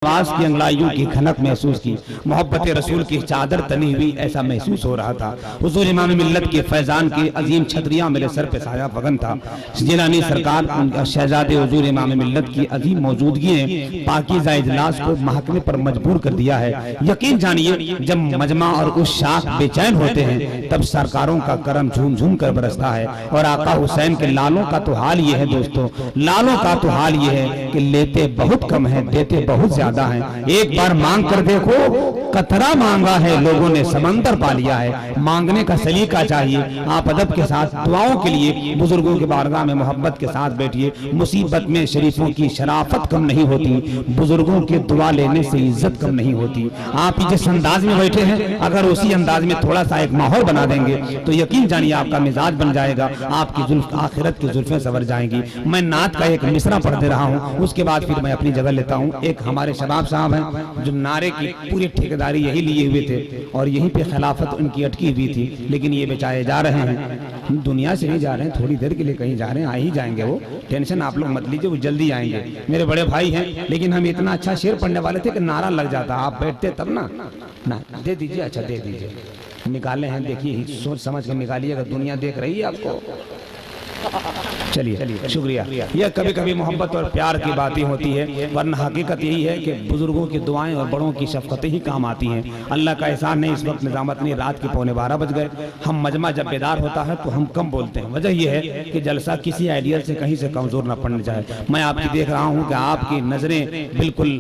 आवाज की अंगड़ाइयों की खनक महसूस की, मोहब्बत रसूल की चादर तनी हुई ऐसा महसूस हो रहा था। हुजूर इमाम मिल्लत के फैजान के अजीम छतरिया मेरे सर पे साया फगन था। जिलानी सरकार शहजादे हुजूर इमाम मिल्लत की अजीम मौजूदगी ने पाकीज़ा इजलास को महकने पर मजबूर कर दिया है। यकीन जानिए जब मजमा और उस शाख बेचैन होते हैं तब सरकारों का करम झूम झूम कर बरसता है। और आका हुसैन के लालों का तो हाल ये है दोस्तों, लालों का तो हाल ये है कि लेते बहुत कम है, देते बहुत ज्यादा है। एक बार मांग कर देखो, कतरा मांगा है लोगों ने समंदर पा लिया है। मांगने का सलीका चाहिए। आप अदब के साथ दुआओं के लिए बुजुर्गों के बारगाह में मोहब्बत के साथ बैठिए। मुसीबत में शरीफों की शराफत कम नहीं होती, बुजुर्गों की दुआ लेने से इज्जत कम नहीं होती। आप जिस अंदाज में बैठे हैं अगर उसी अंदाज में थोड़ा सा एक माहौल बना देंगे तो यकीन जानिए आपका मिजाज बन जाएगा, आपकी जुल्फ आखिरत की जुल्फें सवर जाएंगी। मैं नात का एक मिसरा पढ़ दे रहा हूँ, उसके बाद फिर मैं अपनी जगह लेता हूँ। एक हमारे शबाब साहब हैं जो नारे की पूरी ठेकेदारी यही लिए हुए थे और यहीं पे खिलाफत उनकी अटकी हुई थी, लेकिन ये बेचारे जा रहे हैं, दुनिया से नहीं जा रहे हैं, थोड़ी देर के लिए कहीं जा रहे हैं, आ ही जाएंगे। वो टेंशन आप लोग मत लीजिए, वो जल्दी आएंगे। मेरे बड़े भाई हैं, लेकिन हम इतना अच्छा शेर पढ़ने वाले थे कि नारा लग जाता, आप बैठते तब ना दे दीजिए। अच्छा दे दीजिए, निकाले हैं, देखिए सोच समझ कर निकालिएगा, दुनिया देख रही है आपको। चलिए शुक्रिया। यह कभी कभी मोहब्बत और प्यार की बातें होती है, वरना हकीकत यही है कि बुजुर्गों की दुआएं और बड़ों की शफकतें ही काम आती हैं। अल्लाह का एहसान नहीं, इस वक्त निजामत नहीं, रात के 11:15 बज गए। हम मजमा जब बेदार होता है तो हम कम बोलते हैं। वजह यह है कि जलसा किसी आइडियल से कहीं से कमजोर न पड़ने जाए। मैं आपकी देख रहा हूँ कि आपकी नजरें बिल्कुल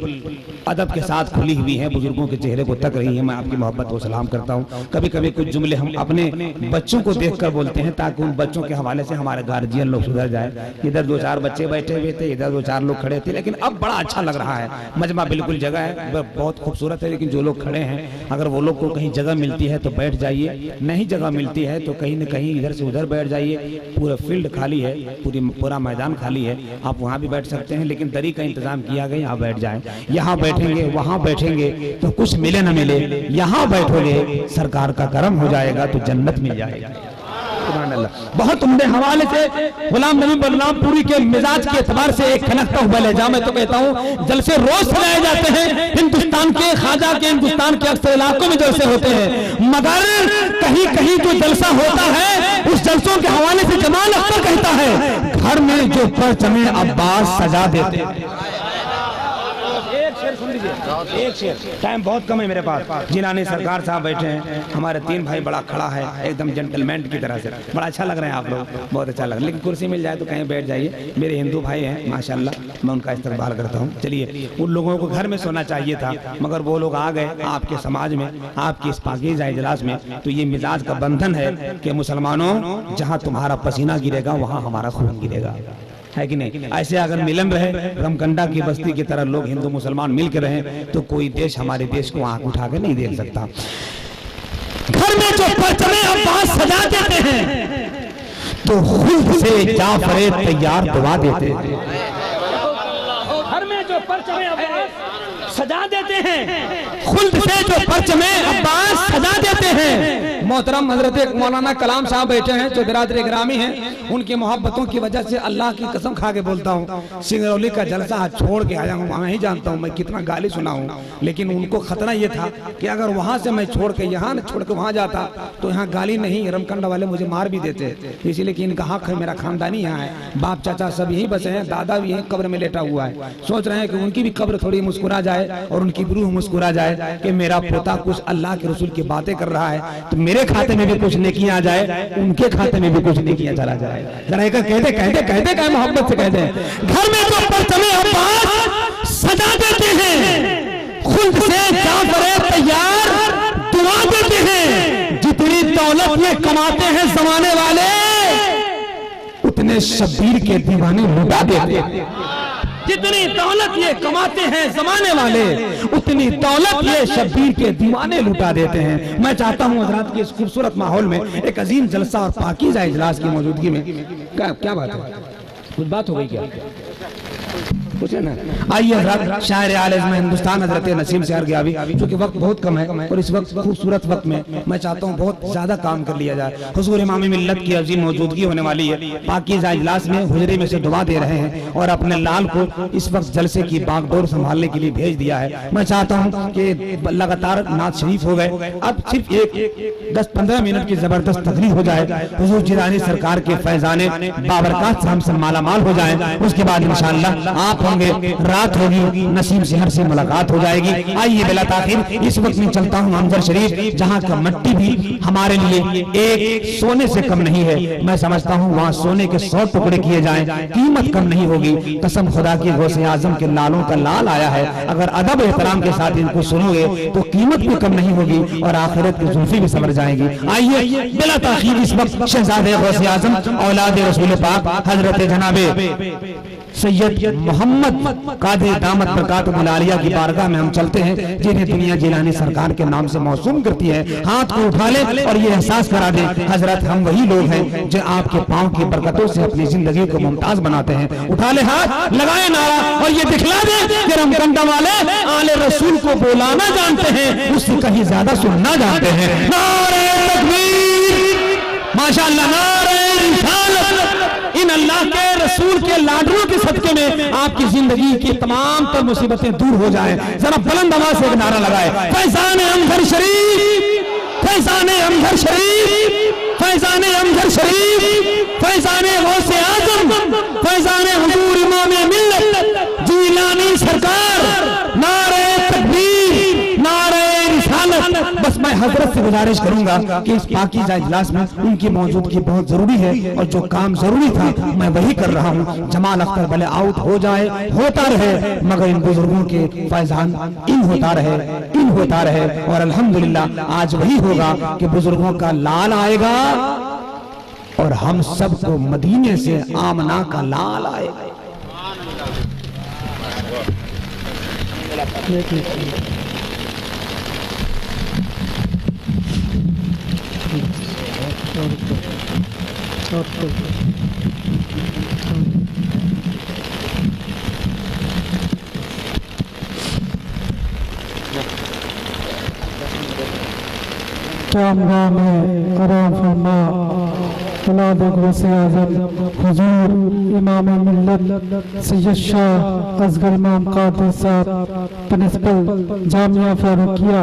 अदब के साथ खुली हुई हैं, बुजुर्गों के चेहरे को तक रही है। मैं आपकी मोहब्बत को सलाम करता हूँ। कभी कभी कुछ जुमले हम अपने बच्चों को देख कर बोलते हैं ताकि उन बच्चों के हवाले से हमारे गार्जियन लोग सुधर जाए। इधर 2-4 बच्चे बैठे हुए थे, इधर 2-4 लोग खड़े थे, लेकिन अब बड़ा अच्छा लग रहा है। मजमा बिल्कुल जगह है, बहुत खूबसूरत है, लेकिन जो लोग खड़े हैं अगर वो लोग को कहीं जगह मिलती है तो बैठ जाइए, नहीं जगह मिलती है तो कहीं न कहीं इधर से उधर बैठ जाइए। पूरा फील्ड खाली है, पूरा मैदान खाली है, आप वहाँ भी बैठ सकते हैं, लेकिन दरी का इंतजाम किया गया, यहाँ बैठ जाए। यहाँ बैठेंगे वहाँ बैठेंगे तो कुछ मिले न मिले, यहाँ बैठोगे सरकार का करम हो जाएगा तो जन्नत मिल जाएगा। बहुत उम्दे हवाले से गुलाम नबी बलरामपुरी के मिजाज के एतबार से एक खनकता हुआ लहजा मैं तो कहता हूँ, जलसे रोज सजाए जाते हैं हिंदुस्तान के, खाजा के हिंदुस्तान के अक्सर इलाकों में जलसे होते हैं, मगर कहीं कहीं जो जलसा होता है उस जलसों के हवाले से जमाल अख्तर कहता है, घर में जो परचमे अब्बास सजा देते हैं। एक शेर, टाइम बहुत कम है मेरे पास। जिलानी सरकार साहब बैठे हैं, हमारे 3 भाई, बड़ा खड़ा है एकदम जेंटलमैन की तरह से, बड़ा अच्छा लग रहे हैं आप लोग, बहुत अच्छा लग रहा है, लेकिन कुर्सी मिल जाए तो कहीं बैठ जाइए। मेरे हिंदू भाई हैं माशाल्लाह, मैं उनका इस्तकबाल करता हूँ। चलिए, उन लोगों को घर में सोना चाहिए था मगर वो लोग आ गए आपके समाज में, आपकी इस पाकीज़ा इजलास में। तो ये मिजाज का बंधन है कि मुसलमानों, जहाँ तुम्हारा पसीना गिरेगा वहाँ हमारा खून गिरेगा, है कि नहीं? ऐसे अगर मिलन रहे, रमकंडा की बस्ती की तरह लोग हिंदू मुसलमान मिल के रहे तो कोई देश हमारे देश को आंख उठा के नहीं देख सकता। घर में जो परचमे अब्बास सजा देते हैं तो खुद से जाफर तैयार दुआ देते हैं। घर में जो परचमे अब्बास सजा देते हैं, खुद से जो परचमे अब्बास सजा देते हैं। मोहतरम हजरत मौलाना कलाम साहब बैठे हैं जो बिरादर ग्रामी हैं, उनकी मोहब्बतों की वजह से अल्लाह की कसम खा के बोलता हूँ, सिंगरौली का जलसा छोड़ के आया हूँ। मैं ही जानता हूँ मैं कितना गाली सुना हूँ, लेकिन उनको खतरा ये था कि अगर वहाँ से मैं छोड़ के यहाँ न छोड़ के वहाँ जाता तो यहाँ गाली नहीं, रमकंडा वाले मुझे मार भी देते, इसीलिए कि इनका हक है, मेरा खानदानी यहाँ है, बाप चाचा सब यहीं बसे हैं, दादा भी यहीं कब्र में लेटा हुआ है। सोच रहे हैं कि उनकी भी कब्र थोड़ी मुस्कुरा जाए और उनकी भी रूह मुस्कुरा जाए कि मेरा पोता कुछ अल्लाह के रसूल की बातें कर रहा है तो मेरे खाते में भी कुछ नेकियां आ जाए, उनके खाते में भी कुछ नेकियां चला जाए। जरा एक कहते कहते कहते कहे मोहब्बत से कहते हैं, घर में जो परचमे अब्बास सजा देते हैं, खुद से जाफर तैयार दुआ देते हैं। जितनी दौलत ये कमाते हैं जमाने वाले, उतने शब्बीर के दीवाने लुटा देते हैं। जितनी दौलत ये कमाते हैं जमाने वाले, उतनी दौलत ये शब्बीर के दीवाने लुटा देते हैं। मैं चाहता हूँ हज़रात के इस खूबसूरत माहौल में एक अजीम जलसा और पाकीज़ा इजलास की मौजूदगी में क्या बात है, कुछ बात हो गई क्या? कुछ है ना। आइए हज़रत शायर आलिज़्म हिंदुस्तान हज़रत नसीम शहर गयावी, क्योंकि वक्त बहुत कम है और इस वक्त खूबसूरत वक्त में मैं चाहता हूँ बहुत ज़्यादा काम कर लिया जाए। हुज़ूर इमाम मिल्लत की अज़ीम मौजूदगी होने वाली है। पाकीज़ा इजलास में हुजरे में से दुआ दे रहे हैं और अपने लाल को इस वक्त जलसे की बागडोर संभालने के लिए भेज दिया है। मैं चाहता हूँ कि लगातार नात शरीफ हो गए, अब सिर्फ एक 10-15 मिनट की जबरदस्त तकरीर हो जाए, हुजूर जिलानी सरकार के फैजाने बाबरकत से हम सब मालामाल हो जाएं। उसके बाद इंशाअल्लाह आप होंगे, रात होगी, नसीम शहर से मुलाकात हो जाएगी। आइए बिला ताखिर इस वक्त में चलता हूँ अमजर शरीफ, जहाँ का मिट्टी भी हमारे लिए एक सोने से कम नहीं है। मैं समझता हूँ वहाँ सोने के 100 टुकड़े किए जाएं, कीमत कम नहीं होगी। कसम खुदा की, गौसे आजम के लालों का लाल आया है। अगर अदब एहतराम के साथ इनको सुनोगे तो कीमत भी कम नहीं होगी और आखिरत की जुल्फी भी समझ जाएगी। आइए बिला ताखिर इस वक्त शहजादे गौसे आजम औलाद रसूल पाक हजरत जनाबे सैयद मोहम्मद कादिर दामत बरकातुहुल आलिया की बारगाह में हम चलते हैं, जिन्हें दुनिया जिलानी सरकार के नाम से मौसूम करती है। हाथ को उठा ले और ये एहसास करा दे, हजरत हम वही लोग हैं जो आपके पांव की बरकतों से अपनी जिंदगी को मुमताज बनाते हैं। उठा ले हाथ, लगाए नारा और ये दिखला दे कि हम कंडा वाले आले रसूल को बुलाना जानते हैं, उससे कहीं ज्यादा सुनना जानते हैं। नारे तकबीर, माशाअल्लाह, नारे रिसालत। इन अल्लाह के रसूल के लाडलों के सदके में आपकी जिंदगी की तमाम तर मुसीबतें दूर हो जाएं। जरा बुलंद आवाज से एक नारा लगाए, फैजान अमजर शरीफ, फैजान अमजर शरीफ, फैजान अमजर शरीफ, फैजान गौसे आजम, फैजान हुजूर इमाम मिल्लत जिलानी सरकार। नारे तकबीर, नारे रिसालत। बस मैं हजरत से गुजारिश करूंगा कि इस पाकीज़ा इजलास में उनकी मौजूदगी बहुत जरूरी है और जो काम जरूरी था मैं वही कर रहा हूँ। जमाल अख्तर भले आउट हो जाए, होता रहे, मगर इन बुजुर्गों के फैजान इन होता रहे, इन होता रहे। और अल्हम्दुलिल्लाह आज वही होगा कि बुजुर्गों का लाल आएगा और हम सबको मदीने से आमना का लाल आएगा। कैमरा में आराम फरमा औलाद गौसे आज़म हुजूर इमाम मिल्लत सैयद शाह असगर इमाम कादिर साहब प्रिंसिपल जामिया फारूकिया,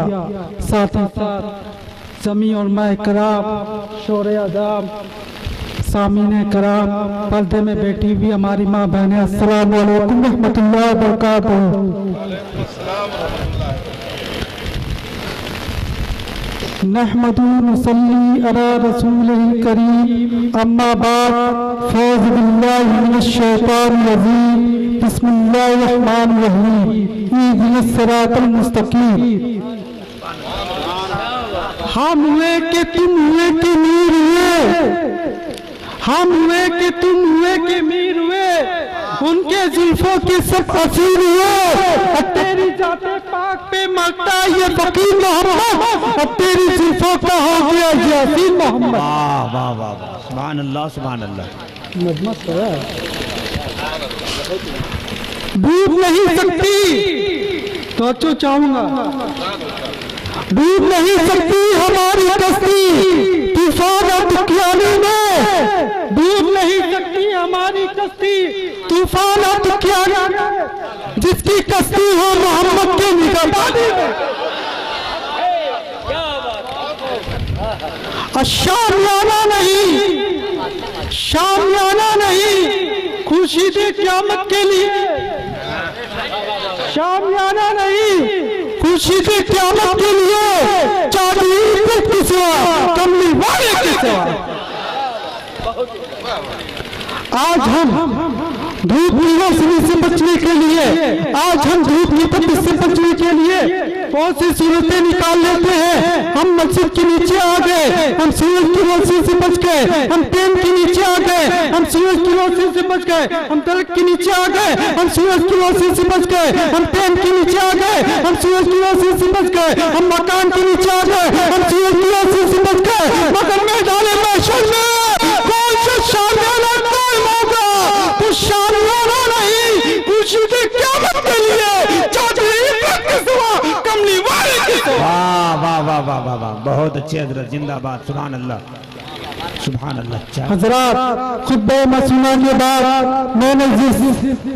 साथ ही साथ जमी उलमाए कराम, शोरे आदाम, सामीने कराम, पर्दे में बैठी हुई हमारी माँ बहनें, अस्सलाम वालेकुम रहमतुल्लाहि व बरकातुहू। नहमदु नसल्ली अला रसूलिल करीम, अम्मा बाद, फौज़ बिल्लाहि मिनश शैतानिर रजीम, बिस्मिल्लाहिर रहमानिर रहीम, इहदिनस सिरातल मुस्तकीम। हम हुए कि तुम हुए कि मीर हुए, हम हुए कि तुम हुए कि मीर हुए, उनके जुल्फों की सब असीर हुए। और तेरी जाते पाक पे मरता ये फकीर मोहम्मद, और तेरी जुल्फों का हो गया यासीन मोहम्मद। वाह वाह वाह वाह, सुभान अल्लाह, सुभान अल्लाह। मजमत है, डूब नहीं सकती तो अच्छो चाहूंगा, डूब नहीं सकती हमारी कश्ती तूफान और दुखियानी में, डूब नहीं सकती हमारी कश्ती तूफान और दुखियानी में, जिसकी कश्ती हो मोहम्मद के निगहबानी में। शामियाना नहीं, शामियाना नहीं, खुशी दे क़यामत के लिए, शामियाना नहीं, खुशी दे क़यामत के लिए, चादर के सिवा, कमली वाले के सिवा। आज हम धूप की रोशनी से बचने के लिए, आज हम धूप की तपिश से बचने के लिए बहुत सी सूरतें निकाल लेते हैं। हम मस्जिद के नीचे आ गए, हम सूरज की रोशनी से बच गए, हम पेन के नीचे आ गए, हम सूरज की रोशनी से बच गए, हम तलक के नीचे आ गए, हम सूरज की रोशनी से बच गए, हम पेन के नीचे आ गए, हम सूरज की रोशनी से बच गए, हम मकान के नीचे आ गए, हम सूरज की रोशनी से बच गए। मगर मैदान महशर में कौन सा शामियाना कायम होगा, तो शामियाना नहीं, खुशी के चौधरी इब्रत के सिवा कमली वाले के सिवा। वाह वाह वाह वाह वाह वाह, बहुत अच्छे हजरत, जिंदाबाद, सुभान अल्लाह सुभान अल्लाह। हजरात, खुतबे मसूना के बाद मैंने जिस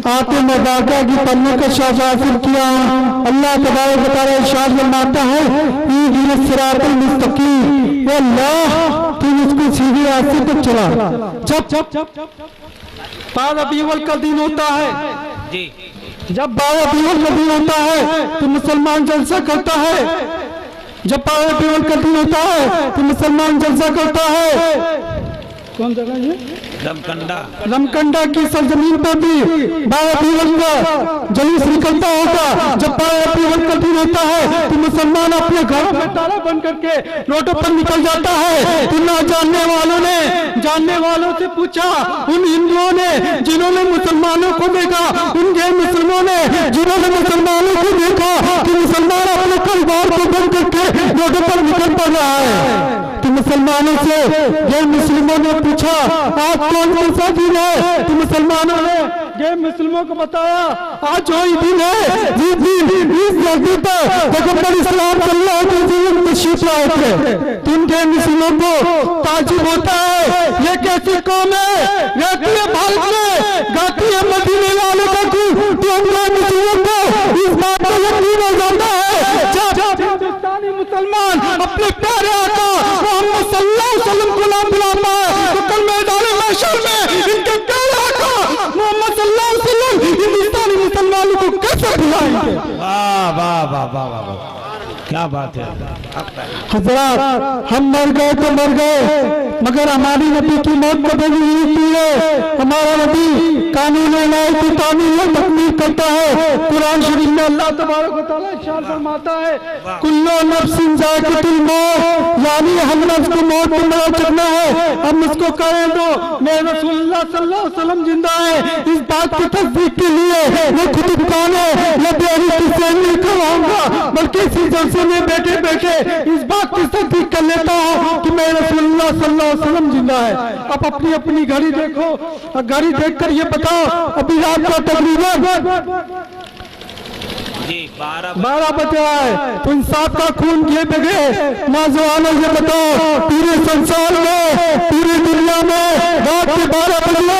आते मदाका की पन्ने का शौक हासिल किया, अल्लाह तबारक व तआला इरशाद फरमाता है इहदिनस सिरातल मुस्तकीम, अल्लाह तू मुझको सीधे रास्ते पर चला। जब 12 रबीउल का दिन होता है जी, जब 12 रबीउल का दिन होता है तो मुसलमान जलसा करता है। जब 12 रबीउल का दिन होता है तो मुसलमान जलसा करता है। कौन जगह ये? रमकंडा की सरजमीन पर भी 12 रबीउल का जुलूस निकलता होगा। जब 12 रबीउल का दिन होता है तो मुसलमान अपने घरों में ताला बंद करके रोडों पर निकल जाता है। तो ना जानने वालों से पूछा, उन हिंदुओं ने जिन्होंने मुसलमानों को देखा, उन गैर मुसलमानों ने जिन्होंने मुसलमानों को देखा कि मुसलमान अपने परिवार को बंद करके रोडों पर निकल पड़ रहा है, तो मुसलमानों से गैर मुस्लिमों ने पूछा आज कौन सा दिन है? तो मुसलमानों ने गैर मुस्लिमों को बताया आज वही दिन है जिस दिन इस धरती पर पैगंबर इस्लाम सल्लल्लाहु अलैहि वसल्लम तशरीफ लाए थे। तो उन गैर मुस्लिमों को ताज्जुब होता है, ये कैसी कौम है, रहती है भारत में, गाती है मदीने वाले का दूध, तो उन गैर मुस्लिमों को इस बात का यकीन हो जाता है जब हिंदुस्तानी मुसलमान अपने प्यारे आका मोहम्मद सल्लल्लाहु अलैहि वसल्लम को ना बुला पाए तो कल मैदान महशर में इनके प्यारे आका मोहम्मद सल्लल्लाहु अलैहि वसल्लम हिंदुस्तानी मुसलमानों को कैसे बुलाएंगे? वाह वाह वाह वाह वाह वाह, क्या बात है। हजरात, हम मर गए तो मर गए, मगर हमारी नबी की मौत कभी नहीं होती है। हमारा नबी कानून इलाही की तामील और तकमील करता है। कुरान शरीफ में अल्लाह तबारक व तआला इरशाद फरमाता है कुल्लु नफ्सिन जायकातुल मौत, यानी हम नफ्स को मौत को मरा चखना है। हम इसको करें तो मेरे रसूलुल्लाह सल्लल्लाहु अलैहि वसल्लम जिंदा है, इस बात की तस्दीक के लिए मैं खुद कौन है मैं बेरी से नहीं करवाऊंगा, बल्कि इसी जलसे में बैठे बैठे इस बात की तस्दीक कर लेता हूँ कि मेरे रसूलुल्लाह सल्लल्लाहु अलैहि वसल्लम जिंदा है। अब अपनी अपनी घड़ी देखो, घड़ी देखकर ये बताओ अभी रात का तकरीबन 12 बजे है, तो इंसाफ का खून किए बगे नौजवानों से बताओ पूरे संसार में पूरी दुनिया में रात के 12 बजे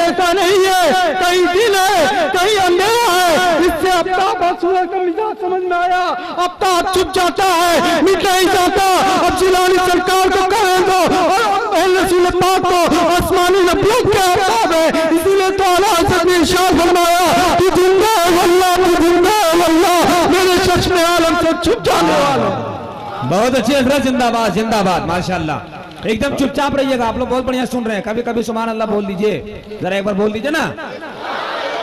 ऐसा नहीं है, कहीं दिन है कहीं अंधेरा है। इससे अब सूरज का मिजाज समझ में आया, अब ताप चुप जाता है, मिट नहीं जाता। अब जिलानी सरकार को कहें दो और रसूल पाक को आसमानी नबियों के आदाब है, इसीलिए तो आला हज़रत ने इरशाद फरमाया कि जिंदा है वल्लाह, तू जिंदा है वल्लाह, मेरे शख्स में आलम से छुप जाने वाला। बहुत अच्छे हजरत, जिंदाबाद जिंदाबाद, माशाल्लाह। एकदम चुपचाप रहिएगा, आप लोग बहुत बढ़िया सुन रहे हैं। कभी कभी सुभान अल्लाह बोल दीजिए, जरा एक बार बोल दीजिए ना।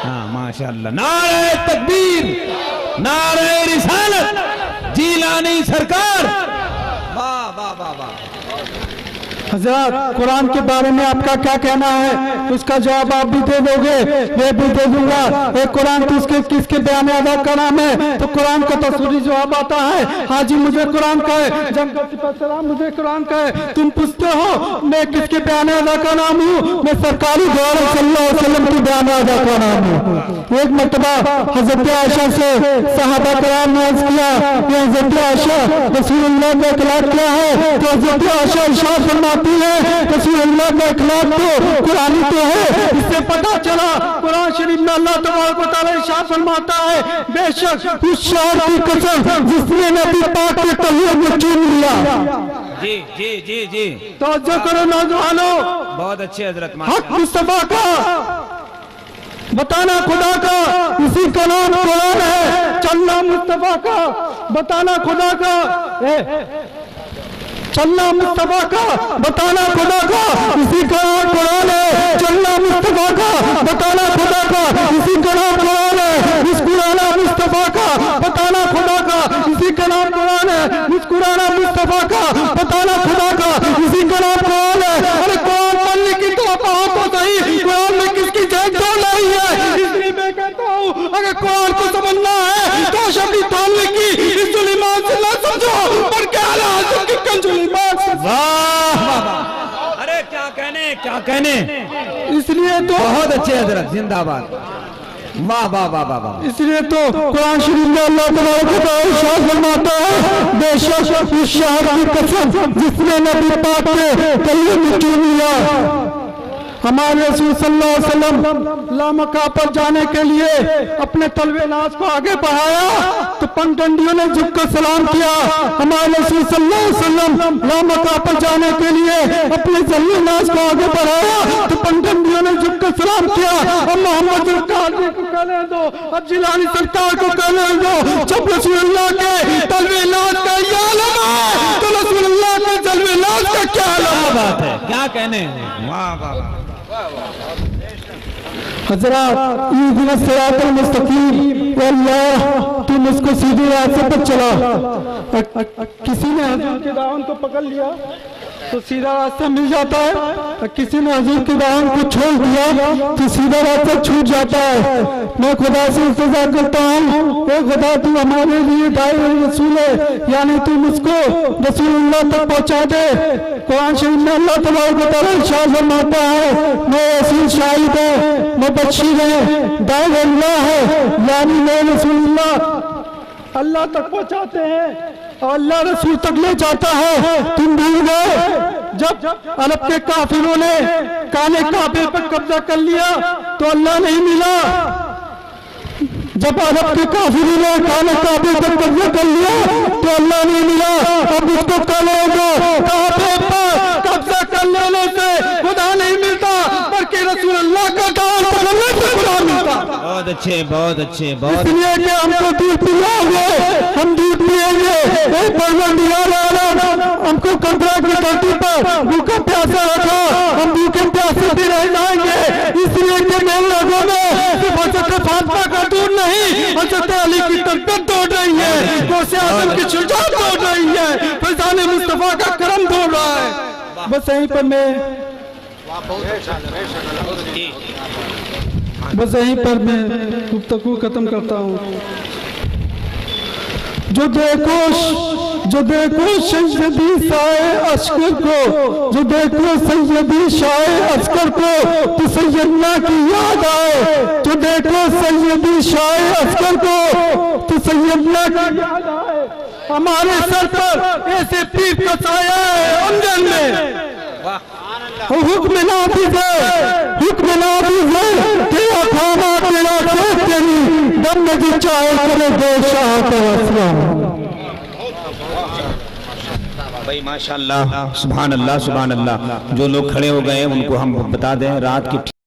हाँ माशाल्लाह, नारे तकबीर, नारे रिसालत, जिलानी सरकार, वाह वाह वाह वाह। हजरत, कुरान के बारे में आपका क्या कहना है, उसका जवाब आप भी दे दोगे, मैं भी दे दूंगा। एक कुरान किसके बयान अदा का नाम है, तो कुरान का तस्वीरी जवाब आता है हाजी मुझे कुरान का है, जंग का सिपहसालार मुझे कुरान का है। तुम पूछते हो मैं किसके बयान अदा का नाम हूँ, मैं सरकारी दौर सल्लल्लाहु अलैहि वसल्लम के बयान अदा का नाम हूँ। एक मरतबा हजरत आयशा से सहाबा कराम ने अर्ज किया कि हजरत आयशा रसूलुल्लाह ने इखलाक किया है, तो हजरत आयशा इरशाद फरमाती है रसूलुल्लाह का इखलाक तो कुरानी तो है। इससे पता चला कुरान शरीफ में अल्लाह तबारक व तआला इरशाद फरमाता है बेशक उस शहर की कसम जिसने नबी पाक के तहव्वुर में चूम लिया। जी जी जी जी, तवज्जो करो नौजवानों, बहुत अच्छे हजरत। हक मुस्तफा का बताना खुदा का, इसी का नाम कुरान है। चलना मुस्तफा का बताना खुदा का, चलना मुस्तफा का बताना खुदा का, इसी का नाम कुरान है। चलना मुस्तफा का बताना खुदा का, इसी का नाम कुरान है। मुस्कुराना मुस्तफा का बताना खुदा का, इसी का नाम कुरान है। मुस्कुराना मुस्तफा का बताना खुदा का, इसी का नाम कुरान है। अरे कुरान पढ़ने की तो कहो तो सही, कुरान में किसकी जैन तो नहीं है। इसलिए मैं कहता हूँ अगर कुरान को समझना है तो शबी तालवी की इस जुल्मान से ना समझो, पर क्या हाल की कंजुलीमान से। वाह अरे क्या कहने क्या कहने, इसलिए तो बहुत अच्छे हजरत, जिंदाबाद। वाह वाह वाह वाह वाह। इसलिए तो कुरान शरीफ में अल्लाह तबारक व तआला इरशाद फरमाता है, बेशक उस शहर की कसम जिसने नबी पाक के कलमे में चूम लिया। हमारे रसूल सल्लल्लाहु अलैहि वसल्लम लामका पर जाने के लिए अपने तलवे नाज को आगे बढ़ाया तो पगडंडियों ने झुककर सलाम किया। हमारे रसूल सल्लल्लाहु अलैहि वसल्लम लामका पर जाने के लिए अपने तलवे नाज को आगे बढ़ाया तो पगडंडियों ने झुककर सलाम किया। अब मोहम्मद सरकार को कहने दो, अब जिलानी सरकार को कहने दो, जब रसूलुल्लाह के तलवे नाज का ये आलम है तो रसूलुल्लाह के तलवे नाज का क्या आलम बात है, क्या कहने। वाह वाह। हजरत इहदिना सिरातल मुस्तकीम, अल्लाह तुम उसको सीधी रास्ते पर चला। किसी ने हजूर के दामन को पकड़ लिया तो सीधा रास्ता मिल जाता है, किसी ने हजूर के दामन को छोड़ दिया तो सीधा रास्ता छूट जाता है। मैं खुदा से इल्तिजा करता हूँ, ए खुदा तू हमारे लिए दाई रसूल है, यानी तुम उसको रसूलुल्लाह तक पहुँचा दे। कुरान शरीफ में अल्लाह तबारक व तआला इरशाद फरमाता है, मैं रसूल शाहिद है, मैं बशीर है, दाई अल्लाह है, यानी मैं रसूलुल्लाह अल्लाह तक पहुँचाते हैं और अल्लाह रसूल तक ले जाता है। तुम भूल गए जब अरब के काफिरों ने काले काबे पर कब्जा कर लिया तो अल्लाह नहीं मिला। जब अरब के काफिरों ने काले काबे पर कब्जा कर लिया तो अल्लाह नहीं मिला। अब उसको कहेगा काबे पर कब्जा कर लेने से खुदा नहीं मिलता, बल्कि रसूल अल्लाह का दान पकड़ने से खुदा मिलता। बहुत अच्छे बहुत अच्छे बहुत। इसलिए कि हमको दूध पिलाओगे, हम दूध पिएंगे, हमको कंकरा की धरती पर भूखा प्यासा रखा, हम भूखे प्यासे भी रह जाएंगे। इसलिए कि मेरे लोगों में सिर्फ हज़रत फातिमा का दूध नहीं, हज़रत अली की तरबियत दौड़ रही है, गौसे आज़म की शुजाअत दौड़ रही है, फैज़ान मुस्तफा का करम दौड़ रहा है। बस यहीं पर मैं गुफ्तगू खत्म करता हूँ। जो देखो सैयदी शाह अस्कर को, जो देखो सैयदी शाह अस्कर को तो सैयदना की याद आए। जो देखो सैयदी शाह अस्कर को तो सैयदना की याद आए। हमारे सर पर ऐसे पीर का साया है अंजन में, हुक्म नाफिज है, हुक्म नाफिज है, तेरा खाना तेरा खेत तेरी दम में जी चाहे करे दो शाह का असला। भाई माशाल्लाह, सुभान अल्लाह सुभान अल्लाह। जो लोग खड़े हो गए उनको हम बता दें रात की